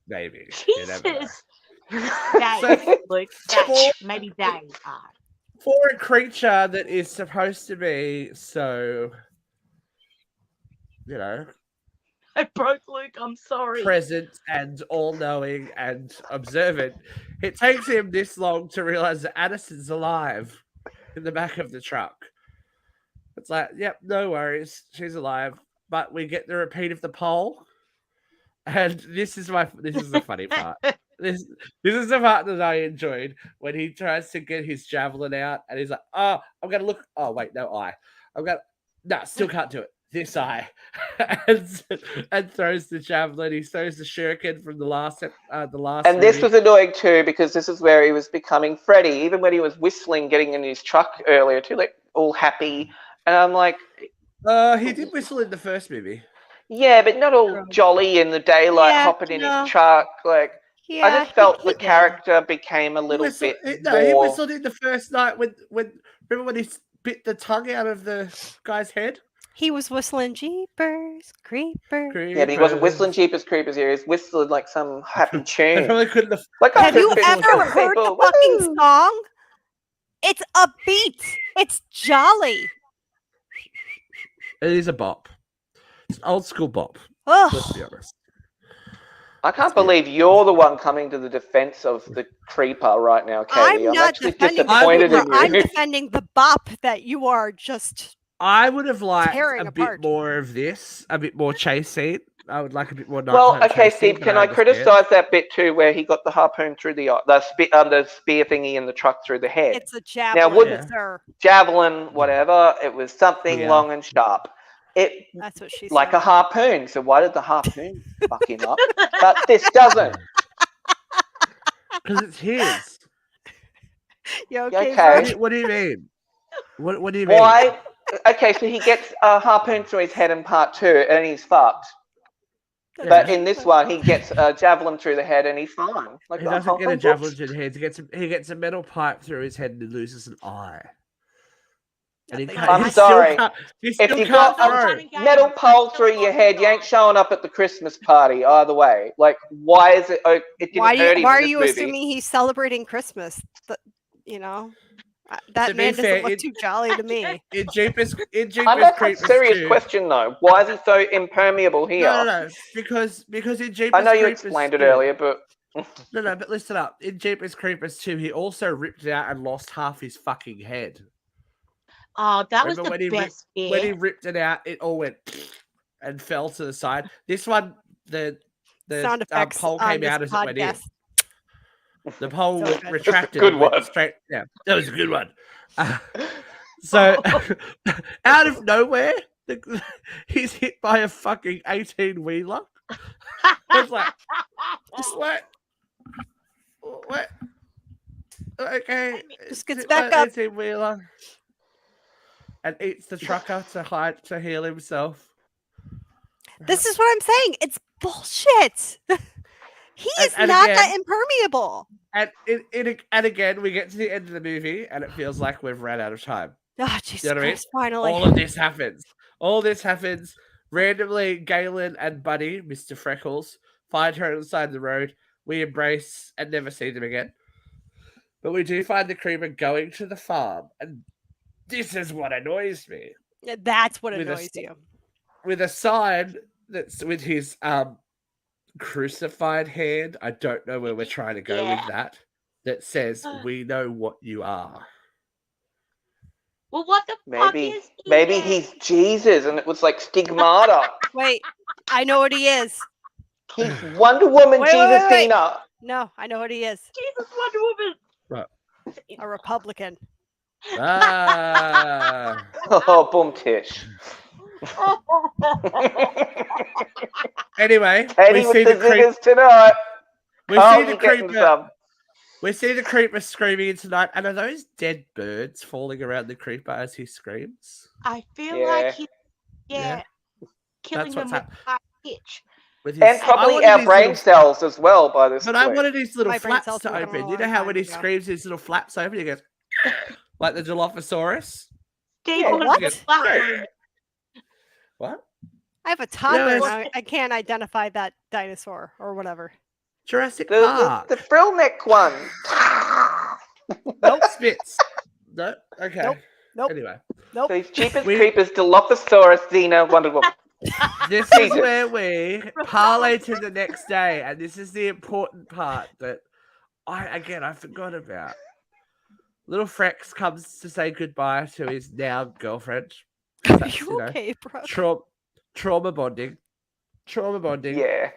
Maybe. Jesus. Maybe they are. For a creature that is supposed to be so, I broke Luke. I'm sorry. present and all-knowing and observant, it takes him this long to realize that Addison's alive in the back of the truck. It's like, yep, no worries, she's alive. But we get the repeat of the poll, and this is the funny part. This is the part that I enjoyed when he tries to get his javelin out, and he's like, "Oh, I'm gonna look. Oh wait, no eye. Still can't do it. This eye," and throws the javelin. He throws the shuriken from the last. And this was annoying too because this is where he was becoming Freddy. Even when he was whistling, getting in his truck earlier too, like all happy. And I'm like, he did whistle in the first movie. Yeah, but not all jolly in the daylight, hopping in his truck. Like, I just felt the character became a little bit more... he whistled in the first night when remember when he bit the tongue out of the guy's head? He was whistling Jeepers Creepers. Yeah, but he wasn't whistling Jeepers Creepers here. He was whistling like some happy tune. I probably couldn't have... Have you ever heard the fucking song? It's upbeat. It's jolly. It is a bop. It's an old school bop. Ugh. Let's be honest. I can't believe you're the one coming to the defense of the creeper right now, Katie. I'm actually disappointed in you. I'm defending the bop that you are just... I would have liked a bit more of this, a bit more chase scene. I would like a bit more. Well, okay, Steve, can I criticize that bit too, where he got the harpoon through the spear thingy in the truck through the head? It's a javelin. Now, wouldn't javelin, whatever? It was something long and sharp. That's what she said. Like a harpoon. So why did the harpoon fuck him up? But this doesn't. Because it's his. You okay? What do you mean? What do you mean? Why? Okay, so he gets a harpoon through his head in part 2, and he's fucked. Yeah. But in this one, he gets a javelin through the head, and he's fine. Like, he doesn't get a javelin through the head. He gets a metal pipe through his head, and he loses an eye. And I'm sorry. If you've got a metal pole through your head, you ain't showing up at the Christmas party either way. Like, why is it? It didn't hurt him. Why are you assuming he's celebrating Christmas? You know. That man doesn't look too jolly to me. In Jeepers I'm asking a serious question though. Why is he so impermeable here? No. Because in Jeepers I know you explained it earlier, but no. But listen up. In Jeepers Creepers 2, he also ripped it out and lost half his fucking head. Oh, that was the best bit. When he ripped it out, it all went and fell to the side. This one, the sound effects pole came out as it went in. The pole retracted. Good one. Straight. Yeah, that was a good one. So, out of nowhere, he's hit by a fucking 18-wheeler. It's like, just what? Okay. Just gets back up. 18-wheeler. And eats the trucker to heal himself. This is what I'm saying. It's bullshit. He is not that impermeable. And again, we get to the end of the movie, and it feels like we've ran out of time. Oh, Jesus Christ, finally. All of this happens. Randomly, Galen and Buddy, Mr. Freckles, find her on the side of the road. We embrace and never see them again. But we do find the creeper going to the farm, and this is what annoys me. Yeah, that's what annoys you. With a sign that's with his crucified hand. I don't know where we're trying to go with that. That says, "We know what you are." Well, what the fuck is he? Maybe he's Jesus, and it was like stigmata. Wait, I know what he is. He's Wonder Woman, Jesus Cena. No, I know what he is. Jesus, Wonder Woman. What? A Republican. Ah. Oh, boom tish. Anyway, we see the creeper tonight. We see the creeper screaming tonight, and are those dead birds falling around the creeper as he screams? I feel like he's killing them with high pitch. And probably our brain cells as well by this point. I wanted his little flaps to open. You know how when he screams, his little flaps open, he goes like the Dilophosaurus? What? I have a toddler now. I can't identify that dinosaur or whatever. Jurassic Park. The frillneck one. Nope. Spitz. No. Okay. Nope. Anyway. Nope. These cheapest creepers, Dilophosaurus, Xena, Wonder Woman. This is where we parlay to the next day, and this is the important part that I forgot about. Little Frex comes to say goodbye to his now girlfriend. Are you okay, bro? Trauma bonding. Yeah.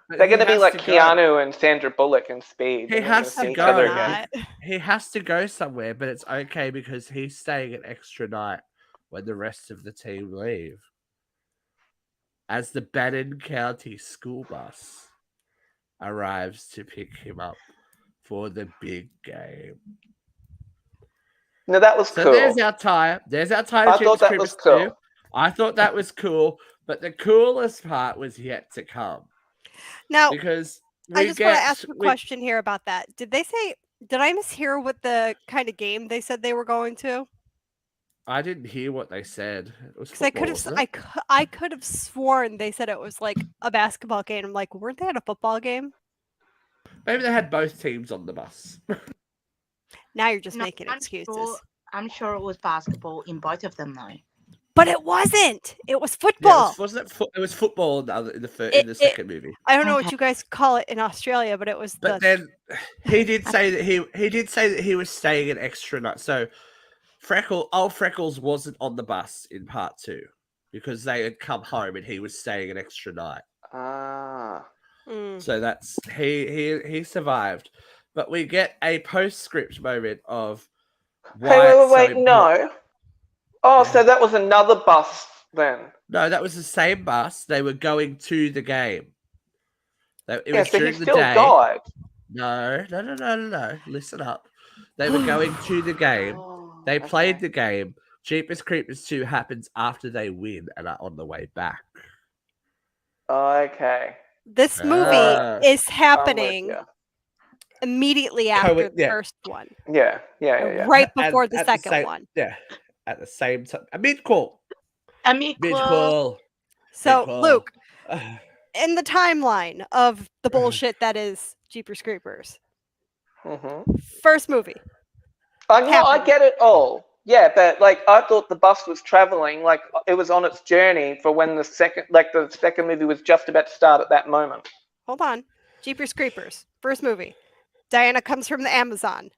They're going to be like Keanu and Sandra Bullock in Speed. He has to go. He has to go somewhere, but it's okay because he's staying an extra night when the rest of the team leave. As the Bannon County school bus arrives to pick him up for the big game. No, that was so cool. There's our tie. There's our tie. I thought that was cool. 2. I thought that was cool, but the coolest part was yet to come. Now, because I just want to ask a question here about that. Did I mishear what the kind of game they said they were going to? I didn't hear what they said. It was football, I could have sworn they said it was like a basketball game. I'm like, weren't they at a football game? Maybe they had both teams on the bus. Now you're just making excuses. I'm sure it was basketball in both of them, though. But it wasn't. It was football. It was football in the second movie. I don't know what you guys call it in Australia, but it was. But then he did say that he was staying an extra night. So Freckles wasn't on the bus in part 2 because they had come home and he was staying an extra night. So that's he survived. But we get a postscript moment of wait, no. Oh, yeah. So that was another bus then? No, that was the same bus. They were going to the game. It was so during he the still day. Died. No. Listen up. They were going to the game. They played the game. Jeepers Creepers 2 happens after they win and are on the way back. Okay. This movie is happening immediately after the first one. Yeah. Right before the second one. Yeah. At the same time. A mid-call. So, Luke, in the timeline of the bullshit that is Jeepers Creepers, first movie. I get it all. Yeah, but I thought the bus was traveling, it was on its journey for when the second movie was just about to start at that moment. Hold on. Jeepers Creepers, first movie. Diana comes from the Amazon.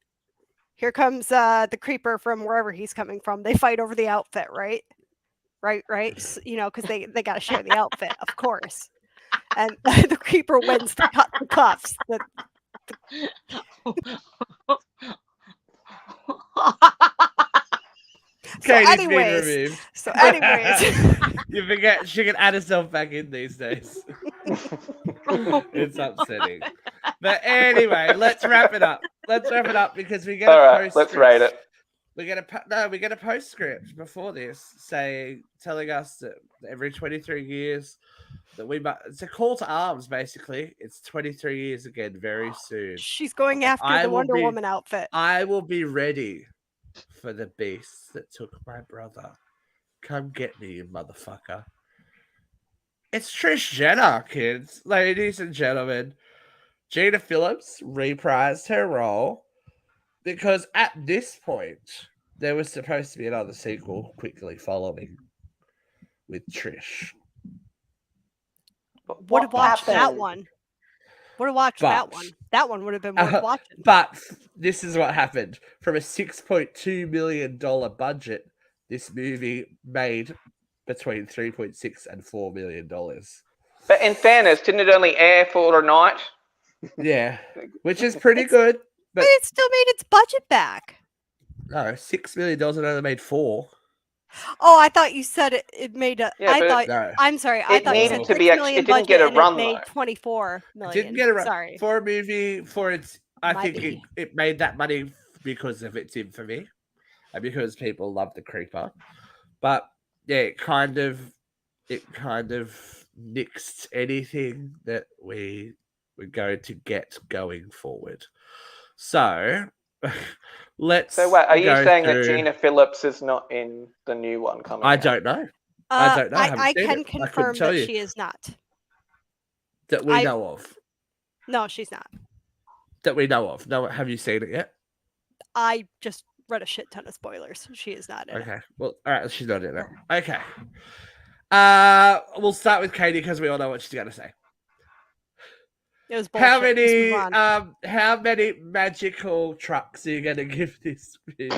Here comes the creeper from wherever he's coming from. They fight over the outfit, right? Right. So, because they got to share the outfit, of course. And the creeper wins to cut the cuffs. So anyways, you forget she can add herself back in these days. It's upsetting. But anyway, let's wrap it up. Because we get a postscript. Let's rate it. We get a postscript before this telling us that every 23 years that it's a call to arms. Basically, it's 23 years again very soon. She's going after the Wonder Woman outfit. I will be ready for the beasts that took my brother. Come get me, you motherfucker. It's Trish Jenner, kids, ladies and gentlemen. Gina Phillips reprised her role because at this point there was supposed to be another sequel quickly following with Trish. Would have watched that one. That one would have been worth watching. But this is what happened. From a $6.2 million budget, this movie made between $3.6 and $4 million. But in fairness, didn't it only air for a night? Yeah, which is pretty good. But it still made its budget back. No, $6 million and only made $4 million. Oh, I thought you said it made a. I'm sorry. I thought you said $6 million. It didn't get a run. It made $24 million. It didn't get a run. Sorry. For a movie, I think it made that money because of its infamy and because people love the creeper. But yeah, it kind of nixed anything that we were going to get going forward. So let's. So wait, are you saying that Gina Phillips is not in the new one coming? I don't know. I don't know. I can confirm that she is not. That we know of. No, she's not. That we know of. No, have you seen it yet? I just read a shit ton of spoilers. She is not in it. Okay. Well, all right. She's not in it. Okay. We'll start with Katie because we all know what she's going to say. It was bullshit. How many magical trucks are you going to give this movie?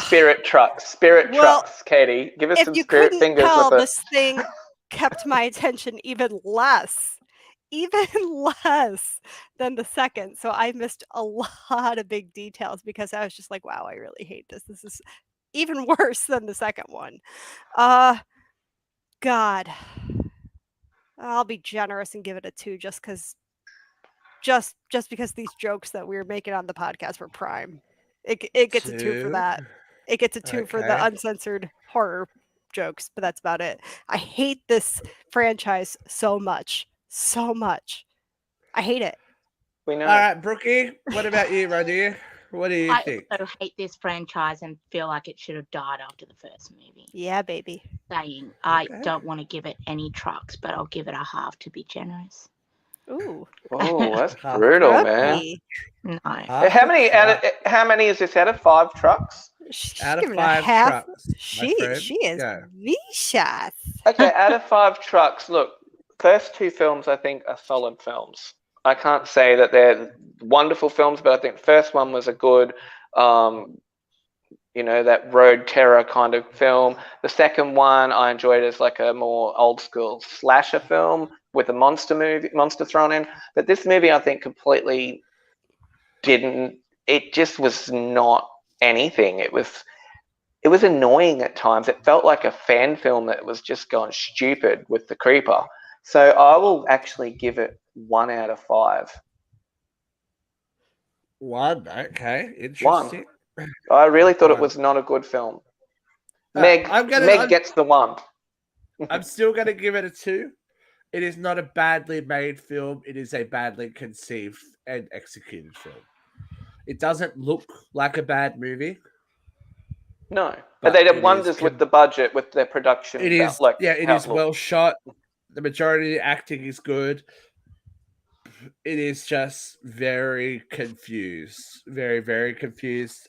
Spirit trucks, Katie. Give us some spirit fingers with it. This thing kept my attention even less than the second. So I missed a lot of big details because I was just like, wow, I really hate this. This is even worse than the second one. God. I'll be generous and give it a 2 just because just because these jokes that we were making on the podcast were prime. It gets a 2 for that. It gets a 2 for the uncensored horror jokes, but that's about it. I hate this franchise so much. So much. I hate it. We know. All right, Brookie, what about you, my dear? What do you think? I also hate this franchise and feel like it should have died after the first movie. Yeah, baby. Saying I don't want to give it any trucks, but I'll give it a half to be generous. Ooh. Oh, that's brutal, man. No. How many is this out of 5 trucks? She's out of giving 5 a half. trucks. She is vicious. Okay, out of 5 trucks, look, first 2 films I think are solid films. I can't say that they're wonderful films, but I think the first one was a good, that road terror kind of film. The second one I enjoyed as like a more old school slasher film with a monster thrown in. But this movie I think completely didn't. It just was not anything. It was annoying at times. It felt like a fan film that was just going stupid with the creeper. So I will actually give it 1 out of 5. 1, okay, interesting. 1. I really thought it was not a good film. Meg gets the 1. I'm still going to give it a 2. It is not a badly made film. It is a badly conceived and executed film. It doesn't look like a bad movie. No, but they did wonders with the budget, with their production. It is, it is well shot. The majority of the acting is good. It is just very confused. Very, very confused.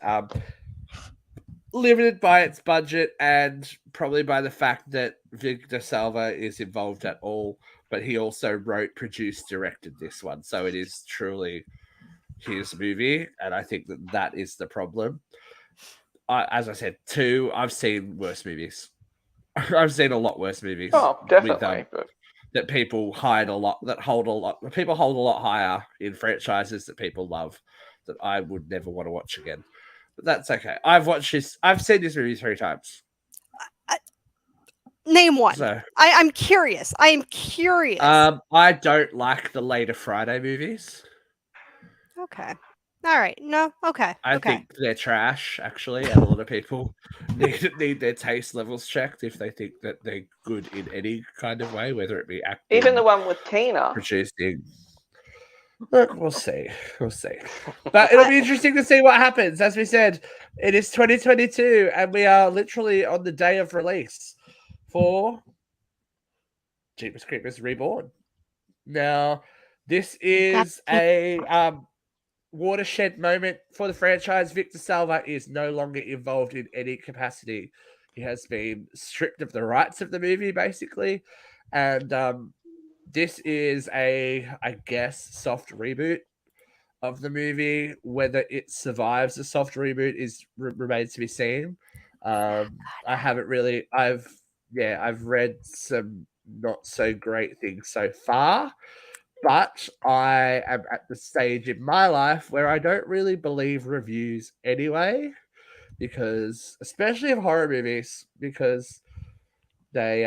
Limited by its budget and probably by the fact that Victor Salva is involved at all, but he also wrote, produced, directed this one. So it is truly his movie, and I think that is the problem. As I said, 2, I've seen worse movies. I've seen a lot worse movies. Oh, definitely. That people hide a lot, people hold a lot higher in franchises that people love, that I would never want to watch again. But that's okay. I've seen this movie 3 times. Name one. So, I'm curious. I am curious. I don't like the later Friday movies. Okay. All right. No. Okay. I think they're trash, actually, and a lot of people need their taste levels checked if they think that they're good in any kind of way, whether it be acting. Even the one with Tina. Producing. Look, we'll see. But it'll be interesting to see what happens. As we said, it is 2022, and we are literally on the day of release for Jeepers Creepers Reborn. Now, this is a watershed moment for the franchise. Victor Salva is no longer involved in any capacity. He has been stripped of the rights of the movie, basically. And this is a, I guess, soft reboot of the movie. Whether it survives a soft reboot remains to be seen. I haven't really. I've read some not so great things so far. But I am at the stage in my life where I don't really believe reviews anyway, because especially of horror movies, because they,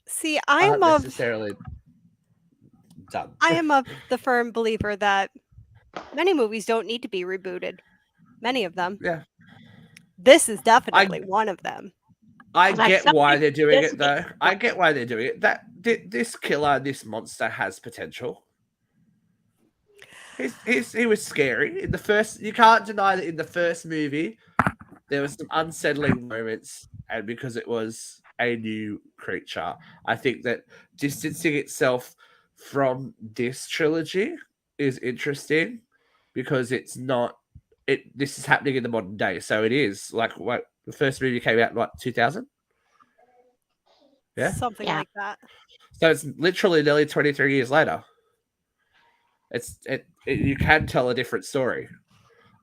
See, I'm aren't necessarily done. I am of the firm believer that many movies don't need to be rebooted. Many of them. Yeah. This is definitely one of them. I get why they're doing it, though. I get why they're doing it. This killer, this monster has potential. He was scary in the first. You can't deny that in the first movie there was some unsettling moments, and because it was a new creature, I think that distancing itself from this trilogy is interesting because it's not. This is happening in the modern day, so it is like what. The first movie came out in what, 2000? Yeah? Something like that. So it's literally nearly 23 years later. You can tell a different story.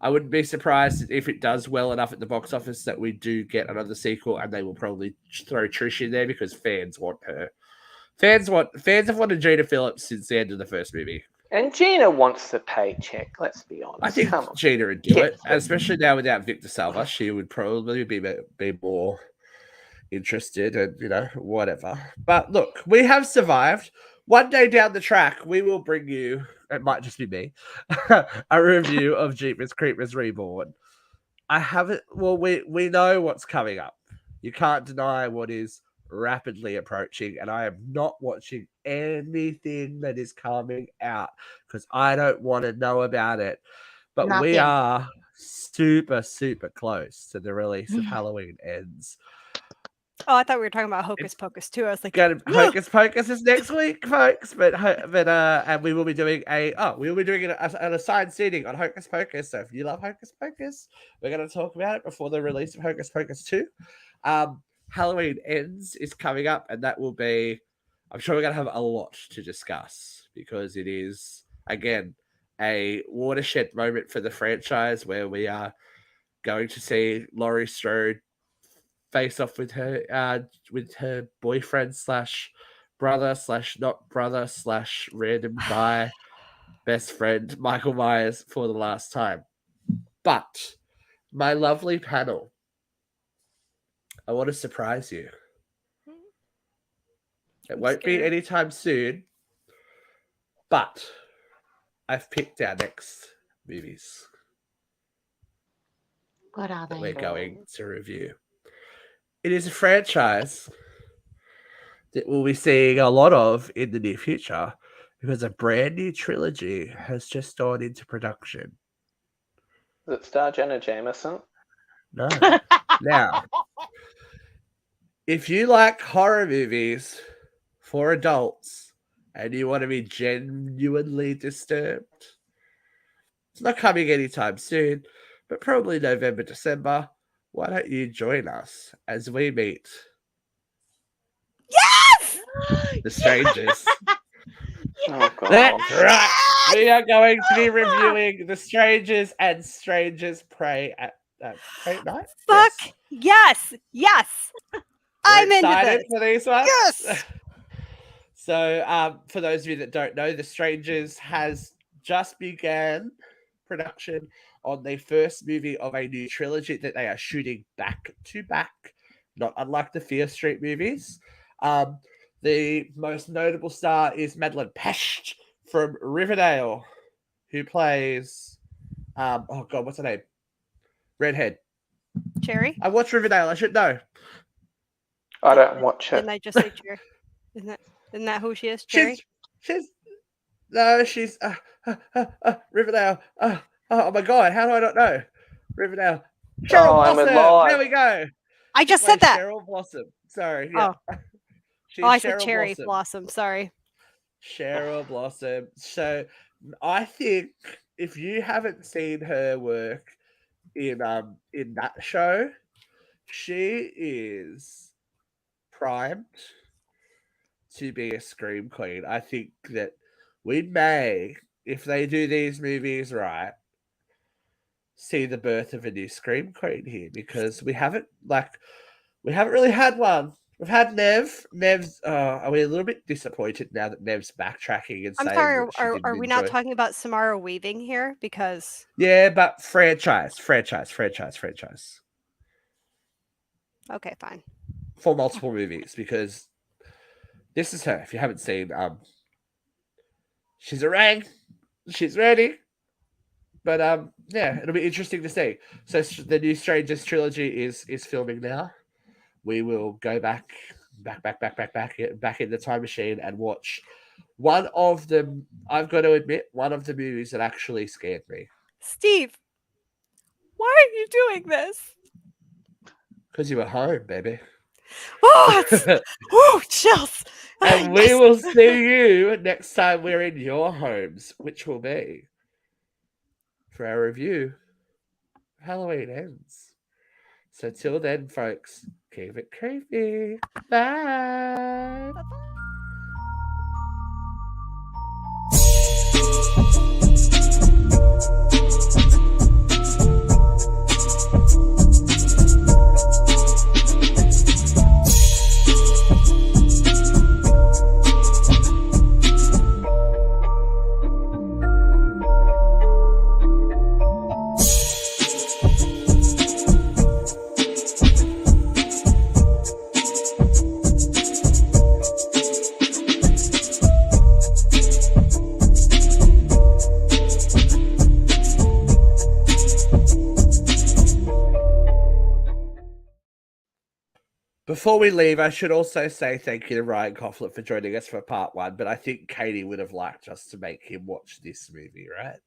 I wouldn't be surprised if it does well enough at the box office that we do get another sequel, and they will probably throw Trish in there because fans want her. Fans have wanted Gina Phillips since the end of the first movie. And Gina wants the paycheck, let's be honest. I think Gina would do it, especially now without Victor Salva. She would probably be more interested and, whatever. But look, we have survived. one day down the track, we will bring you, it might just be me, a review of Jeepers Creepers Reborn. I haven't, well, we know what's coming up. You can't deny what is rapidly approaching, and I am not watching anything that is coming out because I don't want to know about it. But we are super, super close to the release of Halloween Ends. Oh, I thought we were talking about Hocus Pocus too. I was like, Hocus Pocus is next week, folks. But and we will be doing an assigned seating on Hocus Pocus. So if you love Hocus Pocus, we're going to talk about it before the release of Hocus Pocus 2. Halloween Ends is coming up, and that will be, I'm sure we're going to have a lot to discuss because it is, again, a watershed moment for the franchise where we are going to see Laurie Strode face off with her boyfriend / brother / not brother / random guy best friend Michael Myers for the last time. But my lovely panel, I want to surprise you. It won't be anytime soon, but I've picked our next movies. What are they? We're going to review. It is a franchise that we'll be seeing a lot of in the near future because a brand new trilogy has just gone into production. Does it star Jenna Jameson? No. Now, if you like horror movies for adults and you want to be genuinely disturbed, it's not coming anytime soon, but probably November, December. Why don't you join us as we meet The Strangers? Oh, God. That's right. We are going to be reviewing The Strangers and Strangers Prey at Night. Fuck yes. I'm excited into for these ones. Yes. So, for those of you that don't know, The Strangers has just began production on the first movie of a new trilogy that they are shooting back to back, not unlike the Fear Street movies. The most notable star is Madeleine Pesch from Riverdale, who plays, oh God, what's her name? Redhead. Cherry? I watched Riverdale, I should know. I don't watch it. Didn't I just say Cherry? Isn't that who she is, Cherry? She's Riverdale. Oh my God, how do I not know? Riverdale. Cheryl Blossom. There we go. I just said that. Cheryl Blossom. Sorry. Yeah. Oh, I said Cherry Blossom. Sorry. Cheryl Blossom. So I think if you haven't seen her work in that show, she is primed to be a scream queen. I think that we may, if they do these movies right, see the birth of a new scream queen here because we haven't really had one. We've had Nev. Nev's. Are we a little bit disappointed now that Nev's backtracking and saying? I'm sorry. Are we not talking about Samara Weaving here? Because but franchise. Okay, fine. For multiple movies, because this is her. If you haven't seen, she's around. She's ready. But it'll be interesting to see. So the new Strangers trilogy is filming now. We will go back in the time machine and watch one of them. I've got to admit, one of the movies that actually scared me. Steve, why are you doing this? Because you were home, baby. Oh, chills. And we will see you next time we're in your homes, which will be for our review. Halloween Ends. So till then, folks, keep it creepy. Bye. Before we leave, I should also say thank you to Ryan Coughlin for joining us for part 1. But I think Katie would have liked us to make him watch this movie, right?